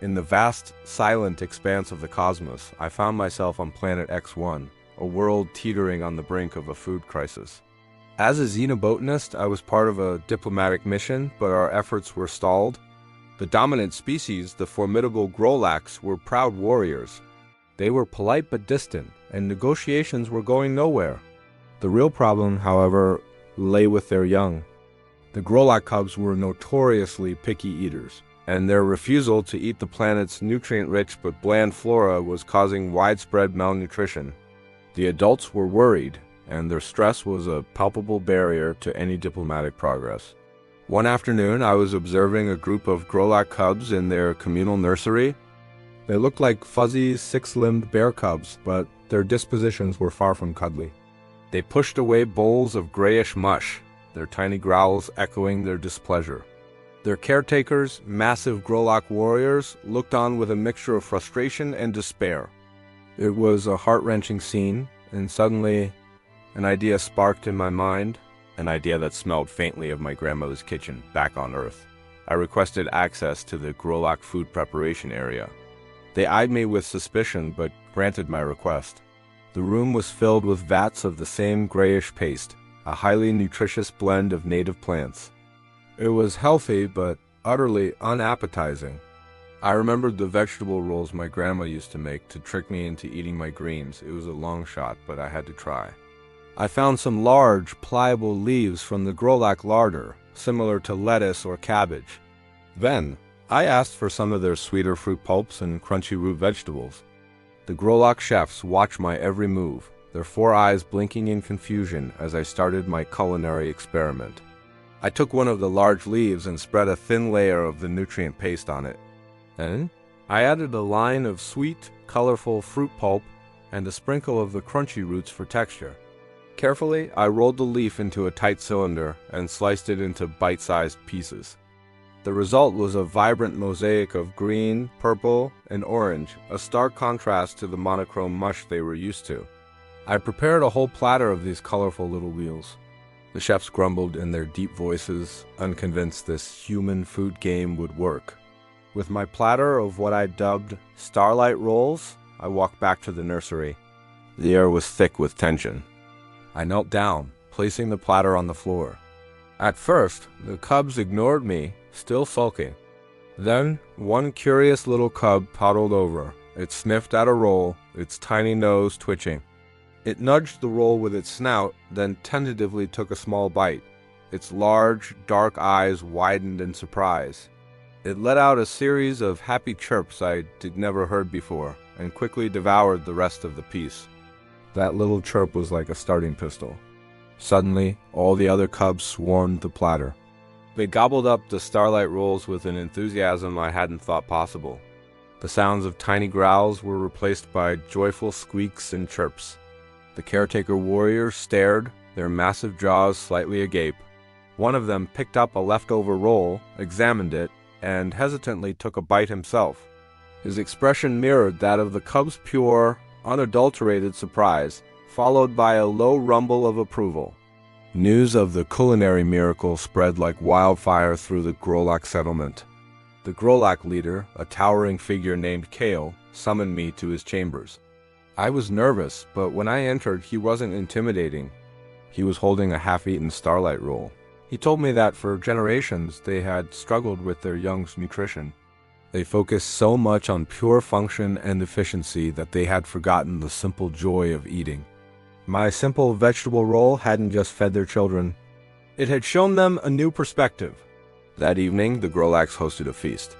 In the vast, silent expanse of the cosmos, I found myself on planet X1, a world teetering on the brink of a food crisis. As a xenobotanist, I was part of a diplomatic mission, but our efforts were stalled. The dominant species, the formidable Grolacs, were proud warriors. They were polite but distant, and negotiations were going nowhere. The real problem, however, lay with their young. The Grolac cubs were notoriously picky eaters, and their refusal to eat the planet's nutrient-rich but bland flora was causing widespread malnutrition. The adults were worried, and their stress was a palpable barrier to any diplomatic progress. One afternoon, I was observing a group of Grolac cubs in their communal nursery. They looked like fuzzy, six-limbed bear cubs, but their dispositions were far from cuddly. They pushed away bowls of grayish mush, their tiny growls echoing their displeasure. Their caretakers, massive Grolac warriors, looked on with a mixture of frustration and despair. It was a heart-wrenching scene, and suddenly an idea sparked in my mind, an idea that smelled faintly of my grandmother's kitchen back on Earth. I requested access to the Grolac food preparation area. They eyed me with suspicion, but granted my request. The room was filled with vats of the same grayish paste, a highly nutritious blend of native plants. It was healthy, but utterly unappetizing. I remembered the vegetable rolls my grandma used to make to trick me into eating my greens. It was a long shot, but I had to try. I found some large, pliable leaves from the Grolac larder, similar to lettuce or cabbage. Then, I asked for some of their sweeter fruit pulps and crunchy root vegetables. The Grolac chefs watched my every move, their 4 eyes blinking in confusion as I started my culinary experiment. I took one of the large leaves and spread a thin layer of the nutrient paste on it. Then, I added a line of sweet, colorful fruit pulp and a sprinkle of the crunchy roots for texture. Carefully, I rolled the leaf into a tight cylinder and sliced it into bite-sized pieces. The result was a vibrant mosaic of green, purple, and orange, a stark contrast to the monochrome mush they were used to. I prepared a whole platter of these colorful little wheels. The chefs grumbled in their deep voices, unconvinced this human food game would work. With my platter of what I dubbed starlight rolls, I walked back to the nursery. The air was thick with tension. I knelt down, placing the platter on the floor. At first, the cubs ignored me, still sulking. Then, one curious little cub toddled over. It sniffed at a roll, its tiny nose twitching. It nudged the roll with its snout, then tentatively took a small bite. Its large, dark eyes widened in surprise. It let out a series of happy chirps I'd never heard before, and quickly devoured the rest of the piece. That little chirp was like a starting pistol. Suddenly, all the other cubs swarmed the platter. They gobbled up the starlight rolls with an enthusiasm I hadn't thought possible. The sounds of tiny growls were replaced by joyful squeaks and chirps. The caretaker warriors stared, their massive jaws slightly agape. One of them picked up a leftover roll, examined it, and hesitantly took a bite himself. His expression mirrored that of the cub's pure, unadulterated surprise, followed by a low rumble of approval. News of the culinary miracle spread like wildfire through the Grolac settlement. The Grolac leader, a towering figure named Kale, summoned me to his chambers. I was nervous, but when I entered, he wasn't intimidating. He was holding a half-eaten starlight roll. He told me that for generations they had struggled with their young's nutrition. They focused so much on pure function and efficiency that they had forgotten the simple joy of eating. My simple vegetable roll hadn't just fed their children. It had shown them a new perspective. That evening, the Grolacs hosted a feast.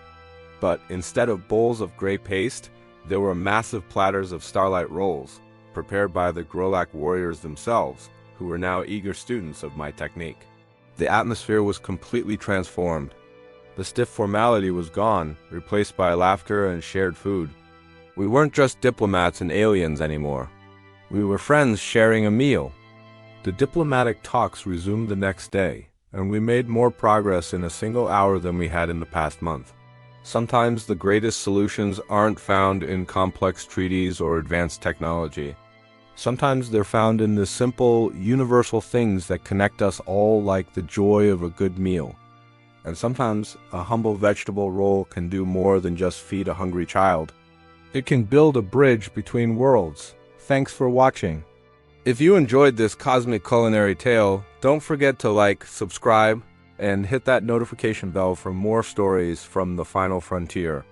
But instead of bowls of gray paste, there were massive platters of starlight rolls, prepared by the Grolac warriors themselves, who were now eager students of my technique. The atmosphere was completely transformed. The stiff formality was gone, replaced by laughter and shared food. We weren't just diplomats and aliens anymore. We were friends sharing a meal. The diplomatic talks resumed the next day, and we made more progress in a single hour than we had in the past month. Sometimes the greatest solutions aren't found in complex treaties or advanced technology. Sometimes they're found in the simple, universal things that connect us all, like the joy of a good meal. and sometimes a humble vegetable roll can do more than just feed a hungry child. It can build a bridge between worlds. Thanks for watching. If you enjoyed this cosmic culinary tale, don't forget to like, subscribe, and hit that notification bell for more stories from the final frontier.